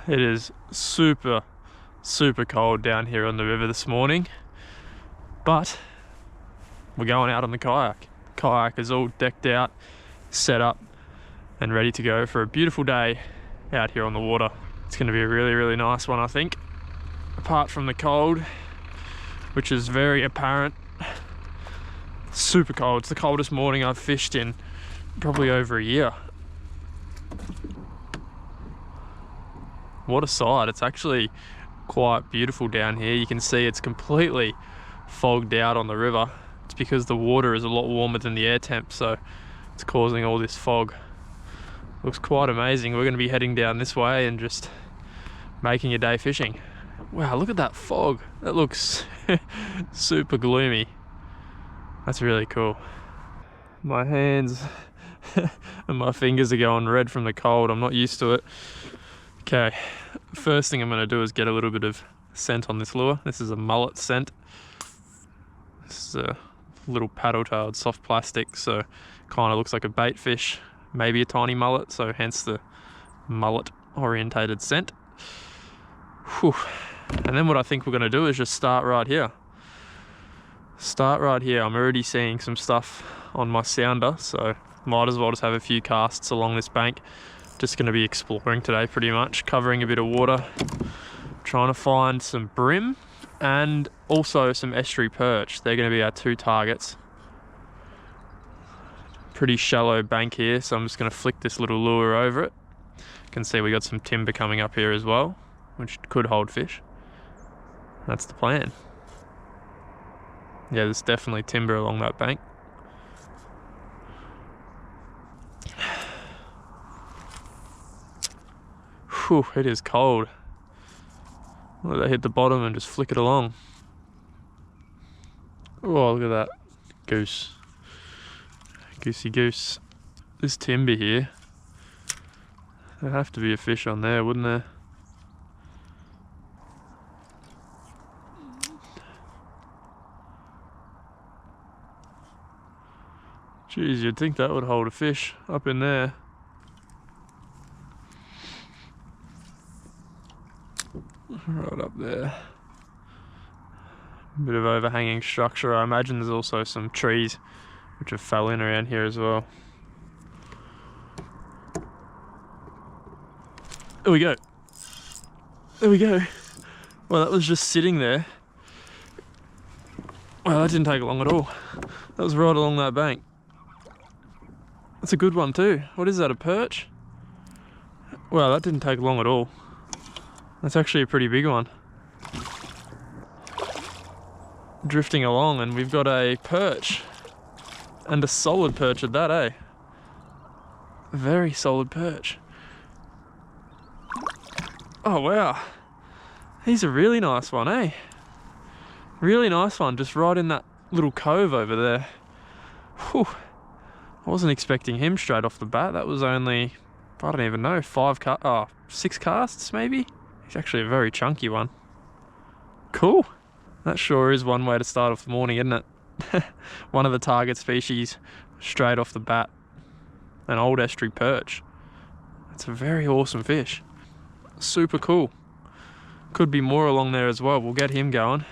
It is super cold down here on the river this morning, but we're going out on the kayak. Kayak is all decked out, set up and ready to go for a beautiful day out here on the water. It's going to be a really nice one, I think. Apart from the cold, which is very apparent. Super cold. It's the coldest morning I've fished in probably over a year. What a sight. It's actually quite beautiful down here. You can see it's completely fogged out on the river. It's because the water is a lot warmer than the air temp, so it's causing all this fog. Looks quite amazing. We're going to be heading down this way and just making a day fishing. Wow, look at that fog. That looks super gloomy. That's really cool. My hands and my fingers are going red from the cold. I'm not used to it. Okay, first thing I'm going to do is get a little bit of scent on this lure. This is a mullet scent. This is a little paddle-tailed soft plastic, so kind of looks like a bait fish, maybe a tiny mullet, so hence the mullet-orientated scent. Whew. And then what I think we're going to do is just start right here. Start right here. I'm already seeing some stuff on my sounder, so might as well just have a few casts along this bank. Just going to be exploring today pretty much, covering a bit of water, trying to find some brim and also some estuary perch. They're going to be our two targets. Pretty shallow bank here, so I'm just going to flick this little lure over it. You can see we got some timber coming up here as well, which could hold fish. That's the plan. Yeah, there's definitely timber along that bank. Whew, it is cold. Let that hit the bottom and just flick it along. Oh, look at that. Goose. Goosey goose. This timber here. There'd have to be a fish on there, wouldn't there? Jeez, you'd think that would hold a fish up in there. Right up there. Bit of overhanging structure. I imagine there's also some trees which have fell in around here as well. There we go. There we go. Well, that was just sitting there. Well, that didn't take long at all. That was right along that bank. That's a good one too. What is that, a perch? Well, that didn't take long at all. That's actually a pretty big one. Drifting along, and we've got a perch. And a solid perch at that, eh? A very solid perch. Oh wow. He's a really nice one, eh? Really nice one, just right in that little cove over there. Whew. I wasn't expecting him straight off the bat. That was only, I don't even know, 6 casts maybe? He's actually a very chunky one. Cool. That sure is one way to start off the morning, isn't it? One of the target species straight off the bat. An old estuary perch. It's a very awesome fish. Super cool. Could be more along there as well. We'll get him going.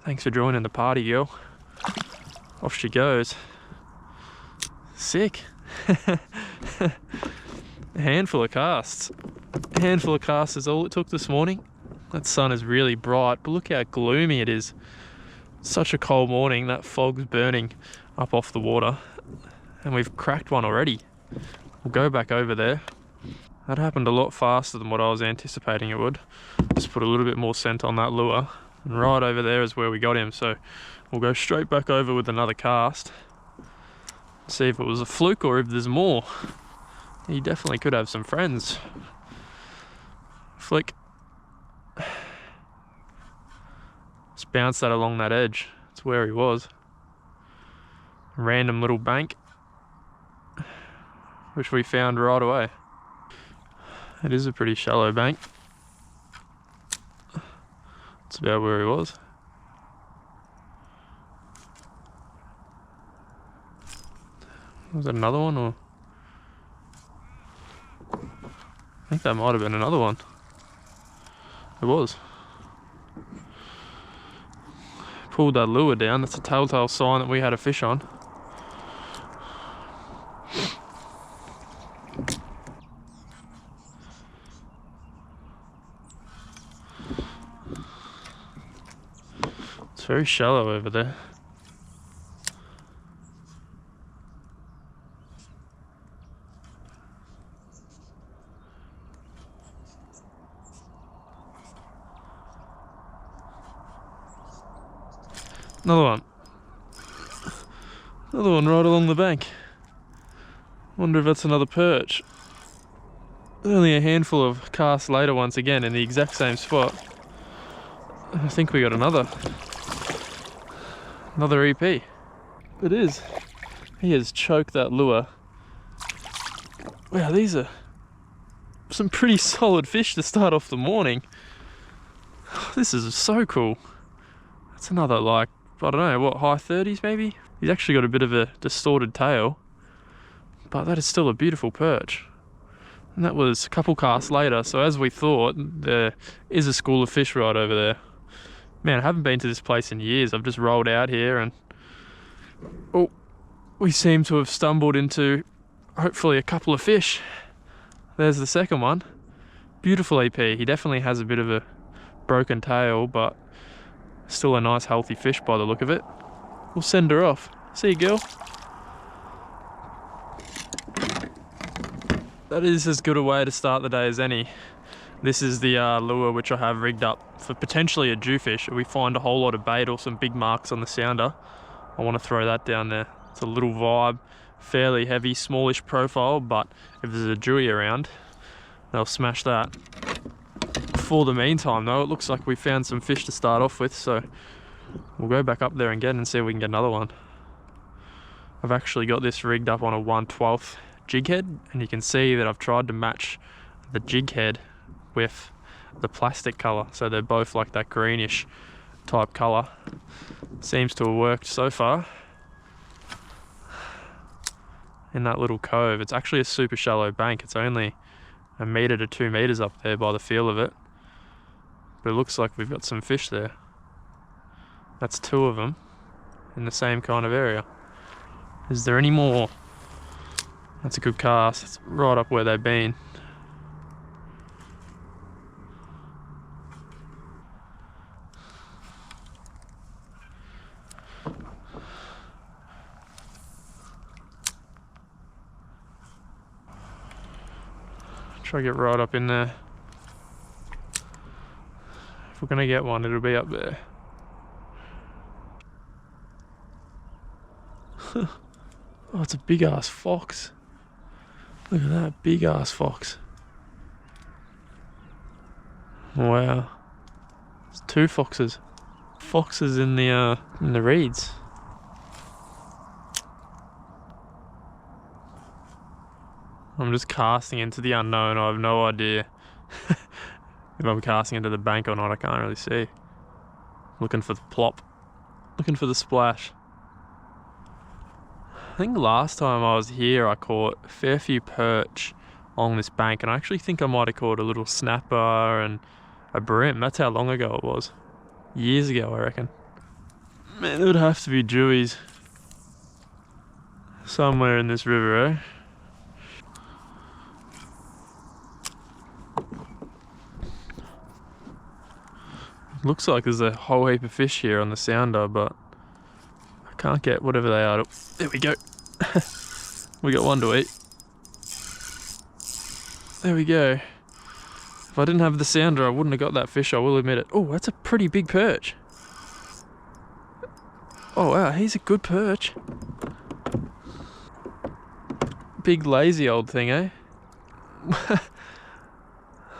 Thanks for joining the party, girl. Off she goes. Sick. A handful of casts. A handful of casts is all it took this morning. That sun is really bright, but look how gloomy it is. Such a cold morning. That fog's burning up off the water, and we've cracked one already. We'll go back over there. That happened a lot faster than what I was anticipating it would. Just put a little bit more scent on that lure, and right over there is where we got him. So we'll go straight back over with another cast, see if it was a fluke or if there's more. He definitely could have some friends. Flick. Just bounce that along that edge. That's where he was. Random little bank, which we found right away. It is a pretty shallow bank. That's about where he was. Was that another one, or? I think that might have been another one. It was. Pulled that lure down. That's a telltale sign that we had a fish on. It's very shallow over there. Another one. Another one right along the bank. Wonder if that's another perch. Only a handful of casts later once again in the exact same spot. I think we got another EP. It is. He has choked that lure. Wow, these are some pretty solid fish to start off the morning. This is so cool. That's another, like, I don't know, what, high 30s maybe? He's actually got a bit of a distorted tail, but that is still a beautiful perch. And that was a couple casts later, so as we thought, there is a school of fish right over there. Man, I haven't been to this place in years. I've just rolled out here and oh, we seem to have stumbled into hopefully a couple of fish. There's the second one. Beautiful EP. He definitely has a bit of a broken tail, but still a nice healthy fish by the look of it. We'll send her off. See you, girl. That is as good a way to start the day as any. This is the lure which I have rigged up for potentially a jewfish. If we find a whole lot of bait or some big marks on the sounder, I want to throw that down there. It's a little vibe, fairly heavy, smallish profile, but if there's a dewy around, they'll smash that. For the meantime though, it looks like we found some fish to start off with, so we'll go back up there again and see if we can get another one. I've actually got this rigged up on a 1/12 jig head, and you can see that I've tried to match the jig head with the plastic colour, so they're both like that greenish type colour. Seems to have worked so far. In that little cove, it's actually a super shallow bank. It's only 1 metre to 2 metres up there by the feel of it, but it looks like we've got some fish there. That's 2 of them in the same kind of area. Is there any more? That's a good cast. It's right up where they've been. Try to get right up in there. If we're gonna get one, it'll be up there. Oh, it's a big ass fox. Look at that big ass fox. Wow. There's 2 foxes. Foxes in the reeds. I'm just casting into the unknown. I have no idea if I'm casting into the bank or not. I can't really see. Looking for the plop. Looking for the splash. I think last time I was here I caught a fair few perch on this bank, and I actually think I might have caught a little snapper and a brim. That's how long ago it was. Years ago, I reckon. Man, it would have to be dewies somewhere in this river, eh? Looks like there's a whole heap of fish here on the sounder, but I can't get whatever they are. There we go. We got one to eat. There we go. If I didn't have the sounder, I wouldn't have got that fish, I will admit it. Oh, that's a pretty big perch. Oh wow, he's a good perch. Big lazy old thing, eh? I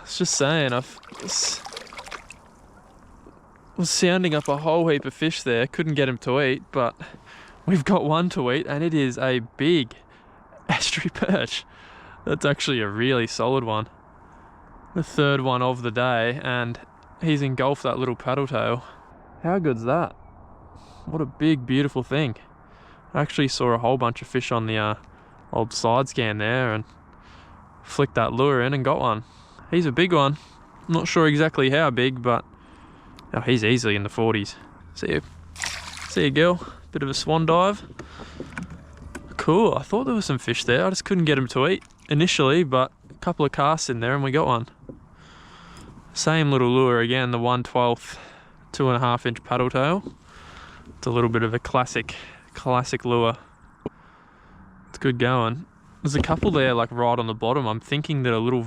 was just saying, I was sounding up a whole heap of fish there, couldn't get him to eat, but we've got one to eat, and it is a big estuary perch. That's actually a really solid one. The 3rd one of the day, and he's engulfed that little paddle tail. How good's that? What a big, beautiful thing. I actually saw a whole bunch of fish on the old side scan there and flicked that lure in and got one. He's a big one. Not sure exactly how big, but oh, he's easily in the 40s. See you, girl. Bit of a swan dive. Cool. I thought there was some fish there. I just couldn't get him to eat initially, but a couple of casts in there and we got one. Same little lure again, the 1/12 2.5 inch paddle tail. It's a little bit of a classic lure. It's good going. There's a couple there like right on the bottom. I'm thinking that a little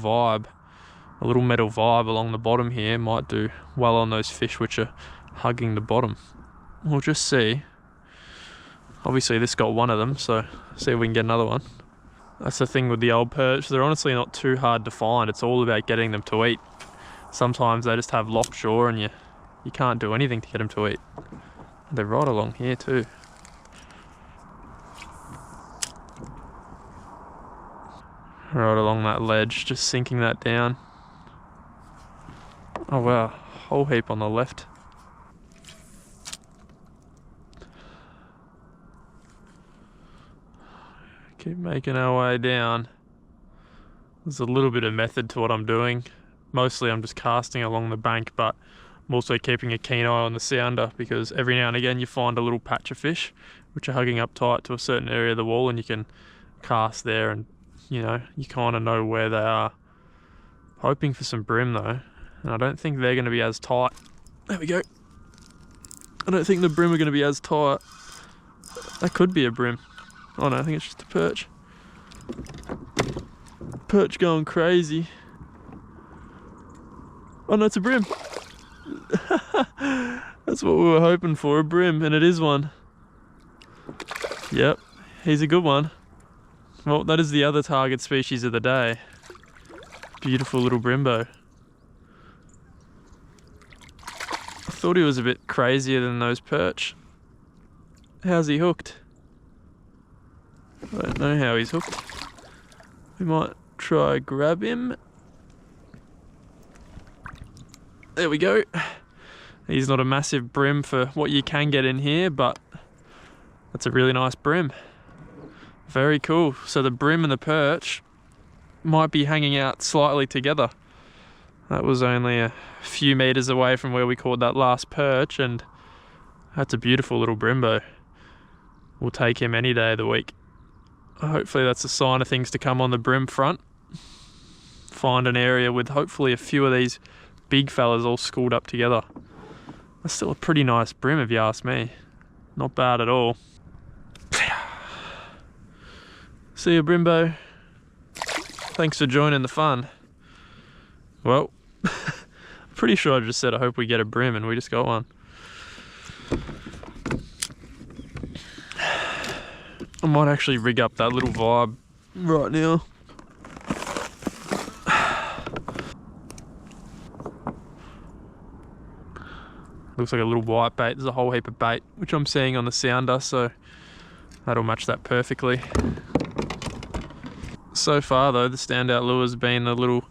metal vibe along the bottom here might do well on those fish which are hugging the bottom. We'll just see. Obviously this got one of them, so see if we can get another one. That's the thing with the old perch, they're honestly not too hard to find. It's all about getting them to eat. Sometimes they just have locked jaw and you can't do anything to get them to eat. They're right along here too. Right along that ledge, just sinking that down. Oh wow, whole heap on the left. Keep making our way down. There's a little bit of method to what I'm doing. Mostly I'm just casting along the bank, but I'm also keeping a keen eye on the sounder because every now and again you find a little patch of fish which are hugging up tight to a certain area of the wall and you can cast there and you kind of know where they are. Hoping for some brim though, and I don't think they're going to be as tight. There we go. I don't think the brim are going to be as tight. That could be a brim. Oh no, I think it's just a perch. Perch going crazy. Oh no, it's a brim. That's what we were hoping for, a brim, and it is one. Yep, he's a good one. Well, that is the other target species of the day. Beautiful little brimbo. I thought he was a bit crazier than those perch. How's he hooked? I don't know how he's hooked. We might try grab him. There we go. He's not a massive brim for what you can get in here, but that's a really nice brim. Very cool. So the brim and the perch might be hanging out slightly together. That was only a few meters away from where we caught that last perch, and that's a beautiful little brimbo. We'll take him any day of the week. Hopefully that's a sign of things to come on the brim front. Find an area with hopefully a few of these big fellas all schooled up together. That's still a pretty nice brim if you ask me. Not bad at all. See you, brimbo. Thanks for joining the fun. Well, pretty sure I just said I hope we get a brim and we just got one. I might actually rig up that little vibe right now. Looks like a little white bait. There's a whole heap of bait, which I'm seeing on the sounder, so that'll match that perfectly. So far though, the standout lure's been the little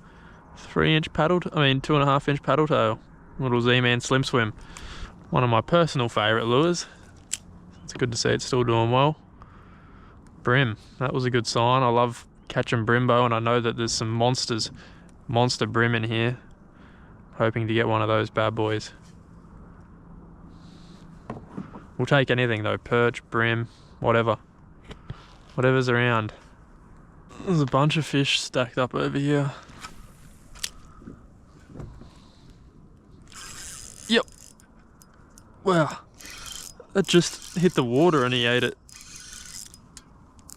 2.5 inch paddle tail. Little Z-Man Slim Swim. One of my personal favourite lures. It's good to see it's still doing well. Brim, that was a good sign. I love catching brimbo, and I know that there's some monster brim in here. Hoping to get one of those bad boys. We'll take anything though, perch, brim, whatever. Whatever's around. There's a bunch of fish stacked up over here. Yep. Wow. That just hit the water and he ate it.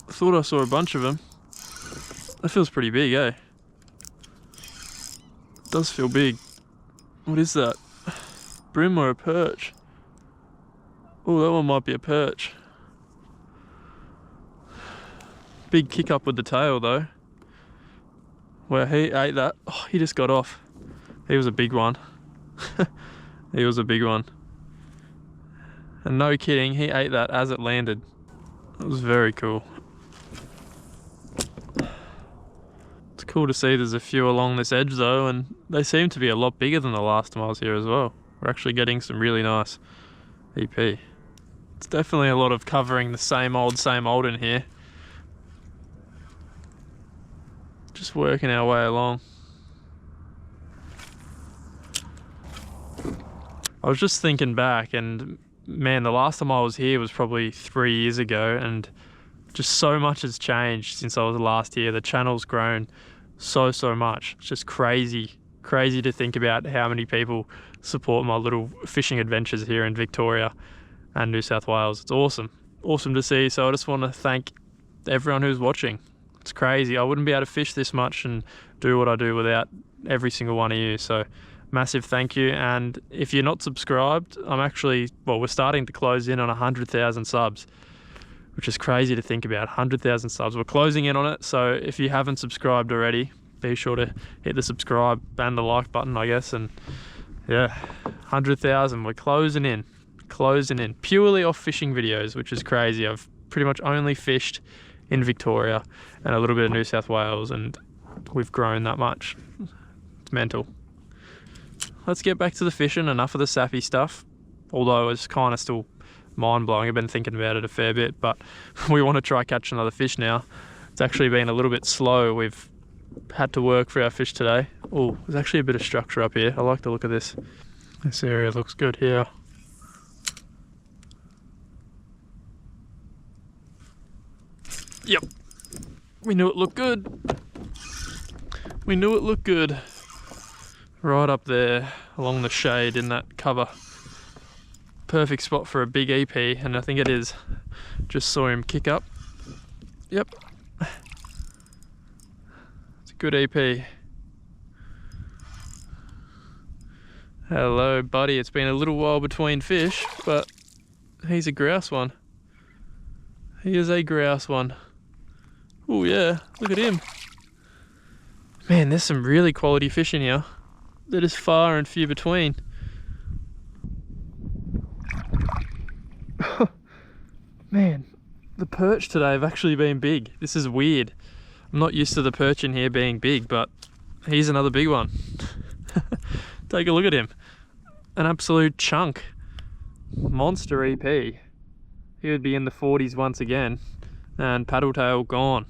I thought I saw a bunch of them. That feels pretty big, eh? It does feel big. What is that? Brim or a perch? Oh, that one might be a perch. Big kick up with the tail though. Well, he ate that. Oh, he just got off. He was a big one. He was a big one. And no kidding, he ate that as it landed. It was very cool. It's cool to see there's a few along this edge though, and they seem to be a lot bigger than the last time I was here as well. We're actually getting some really nice EP. It's definitely a lot of covering the same old in here. Just working our way along. I was just thinking back, and man, the last time I was here was probably 3 years ago, and just so much has changed since I was last here. The channel's grown so much. It's just crazy to think about how many people support my little fishing adventures here in Victoria and New South Wales. It's awesome to see. So I just want to thank everyone who's watching. It's crazy. I wouldn't be able to fish this much and do what I do without every single one of you. So massive thank you. And if you're not subscribed, we're starting to close in on 100,000 subs, which is crazy to think about. 100,000 subs. We're closing in on it. So if you haven't subscribed already, be sure to hit the subscribe and the like button, I guess. And yeah, 100,000. We're closing in purely off fishing videos, which is crazy. I've pretty much only fished in Victoria and a little bit of New South Wales, and we've grown that much. It's mental. Let's get back to the fishing. Enough of the sappy stuff, although it's kind of still mind-blowing. I've been thinking about it a fair bit, but we want to try catch another fish now. It's actually been a little bit slow. We've had to work for our fish today. Oh, there's actually a bit of structure up here. I like the look of this. This area looks good here. Yep, we knew it looked good. Right up there along the shade in that cover. Perfect spot for a big EP, and I think it is. Just saw him kick up. Yep. It's a good EP. Hello, buddy. It's been a little while between fish, but he's a grouse one. He is a grouse one. Oh yeah, look at him. Man, there's some really quality fish in here that is far and few between. Man, the perch today have actually been big. This is weird. I'm not used to the perch in here being big, but he's another big one. Take a look at him. An absolute chunk. Monster EP. He would be in the 40s once again. And paddle tail gone.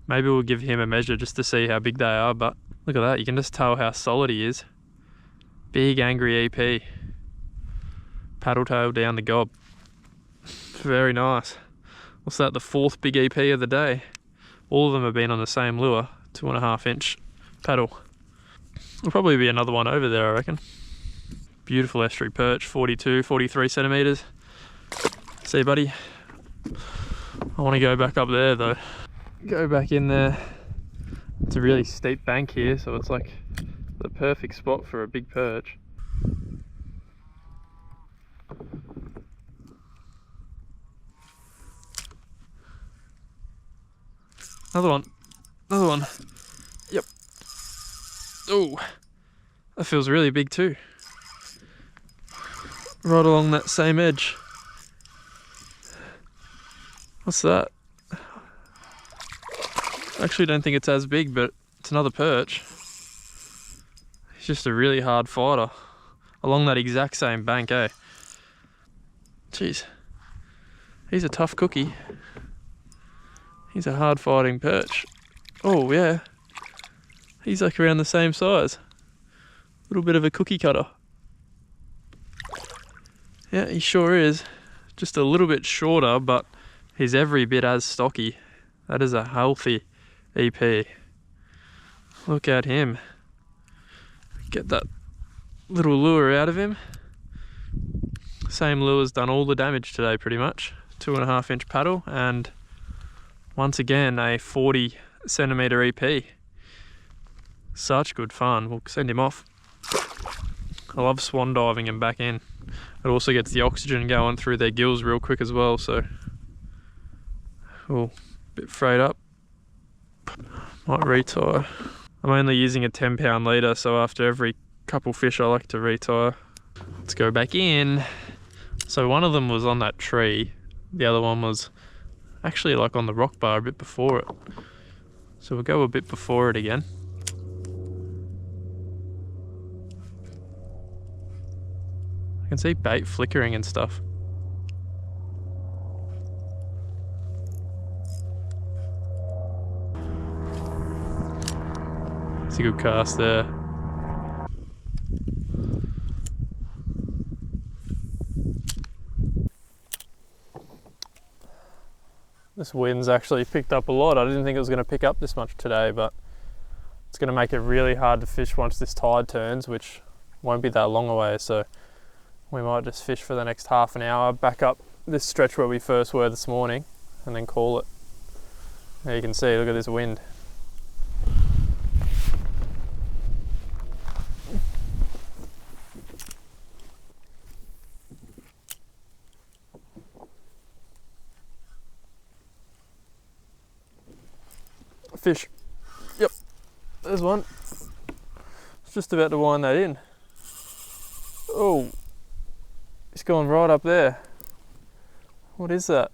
Maybe we'll give him a measure just to see how big they are, but look at that, you can just tell how solid he is. Big angry EP. Paddle tail down the gob. Very nice. What's that, the 4th big EP of the day? All of them have been on the same lure, 2.5 inch paddle. There'll probably be another one over there, I reckon. Beautiful estuary perch, 42, 43 centimeters. See, buddy? I want to go back up there though. Go back in there. It's a really steep bank here, so it's like the perfect spot for a big perch. Another one. Yep. Oh, that feels really big too. Right along that same edge. What's that? I actually don't think it's as big, but it's another perch. He's just a really hard fighter. Along that exact same bank, eh? Jeez. He's a tough cookie. He's a hard fighting perch. Oh yeah. He's like around the same size. A little bit of a cookie cutter. Yeah, he sure is. Just a little bit shorter, but he's every bit as stocky. That is a healthy EP. Look at him. Get that little lure out of him. Same lure's done all the damage today pretty much. 2.5 inch paddle, and once again a 40 centimeter EP. Such good fun. We'll send him off. I love swan diving him back in. It also gets the oxygen going through their gills real quick as well, so oh, bit frayed up. Might retie. I'm only using a 10-pound leader, so after every couple fish I like to retie. Let's go back in. So one of them was on that tree, the other one was actually like on the rock bar a bit before it. So we'll go a bit before it again. I can see bait flickering and stuff. It's a good cast there. This wind's actually picked up a lot. I didn't think it was going to pick up this much today, but it's going to make it really hard to fish once this tide turns, which won't be that long away. So we might just fish for the next half an hour, back up this stretch where we first were this morning, and then call it. There you can see, look at this wind. Fish. Yep, there's one. It's just about to wind that in. Oh, it's gone right up there. What is that?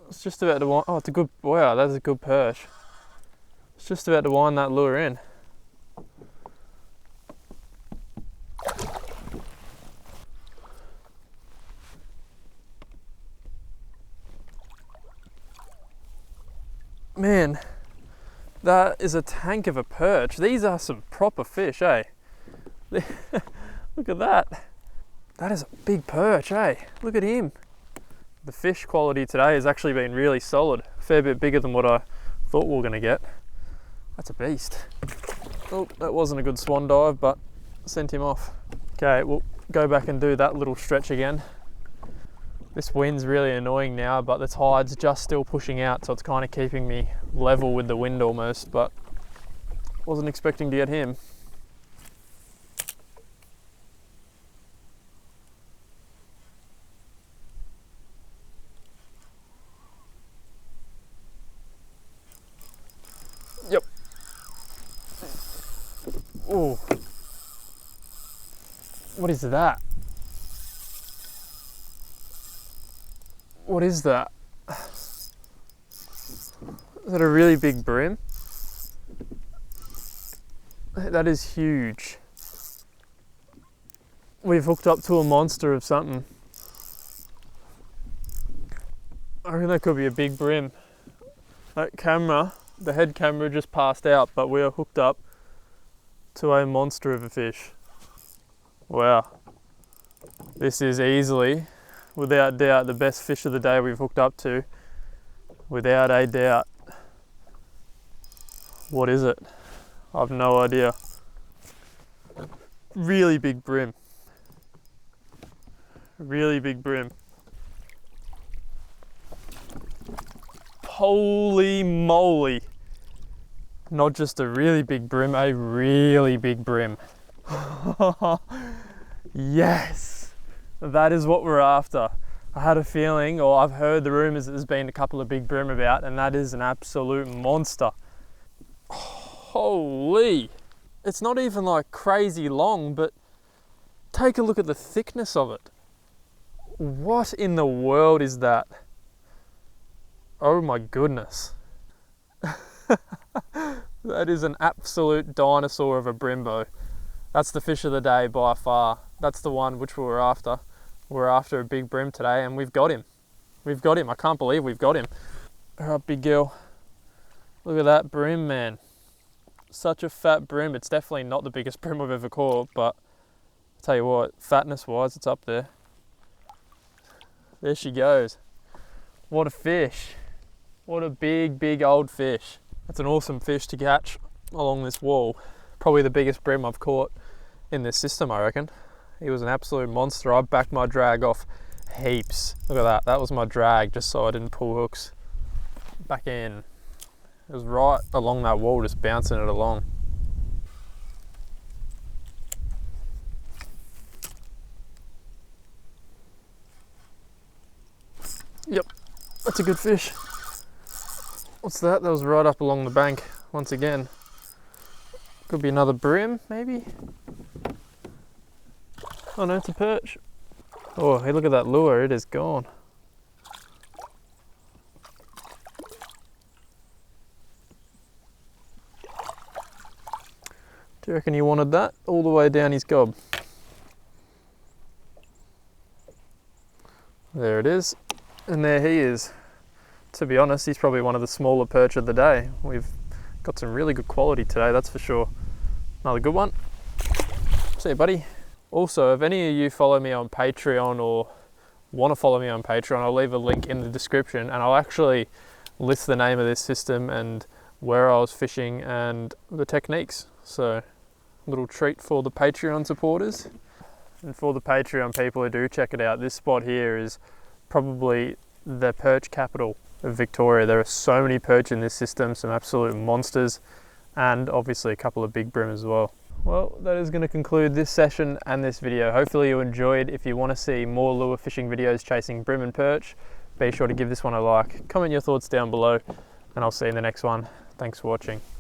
It's just about to wind. Oh, it's a good. Wow, that's a good perch. It's just about to wind that lure in. Man, that is a tank of a perch. These are some proper fish, eh? Look at that. That is a big perch, eh? Look at him. The fish quality today has actually been really solid. A fair bit bigger than what I thought we were going to get. That's a beast. Oh, that wasn't a good swan dive, but sent him off. Okay, we'll go back and do that little stretch again. This wind's really annoying now, but the tide's just still pushing out, so it's kind of keeping me level with the wind almost, but wasn't expecting to get him. Yep. Oh. What is that? What is that? Is that a really big brim? That is huge. We've hooked up to a monster of something. I reckon that could be a big brim. That camera, the head camera just passed out, but we are hooked up to a monster of a fish. Wow. This is easily, without doubt, the best fish of the day we've hooked up to. Without a doubt. What is it? I've no idea. Really big brim. Really big brim. Holy moly. Not just a really big brim, a really big brim. Yes, that is what we're after. I had a feeling, or I've heard the rumours that there's been a couple of big brim about, and that is an absolute monster. Holy, it's not even like crazy long, but take a look at the thickness of it. What in the world is that? Oh my goodness. That is an absolute dinosaur of a brimbo. That's the fish of the day by far. That's the one which we were after. We're after a big brim today, and we've got him. We've got him. I can't believe we've got him. All right, big girl. Look at that brim, man. Such a fat brim. It's definitely not the biggest brim I've ever caught, but I'll tell you what, fatness wise, it's up there. There she goes. What a fish. What a big, big old fish. That's an awesome fish to catch along this wall. Probably the biggest brim I've caught in this system, I reckon. He was an absolute monster. I backed my drag off heaps. Look at that. That was my drag, just so I didn't pull hooks. Back in. It was right along that wall, just bouncing it along. Yep, that's a good fish. What's that? That was right up along the bank once again. Could be another brim, maybe? Oh no, it's a perch. Oh, hey, look at that lure, it is gone. Do you reckon he wanted that all the way down his gob? There it is, and there he is. To be honest, he's probably one of the smaller perch of the day. We've got some really good quality today, that's for sure. Another good one. See you, buddy. Also, if any of you follow me on Patreon or want to follow me on Patreon, I'll leave a link in the description, and I'll actually list the name of this system and where I was fishing and the techniques. So a little treat for the Patreon supporters. And for the Patreon people who do check it out, this spot here is probably the perch capital of Victoria. There are so many perch in this system, some absolute monsters, and obviously a couple of big brim as well. Well, that is going to conclude this session and this video. Hopefully you enjoyed. If you want to see more lure fishing videos chasing brim and perch, be sure to give this one a like. Comment your thoughts down below, and I'll see you in the next one. Thanks for watching.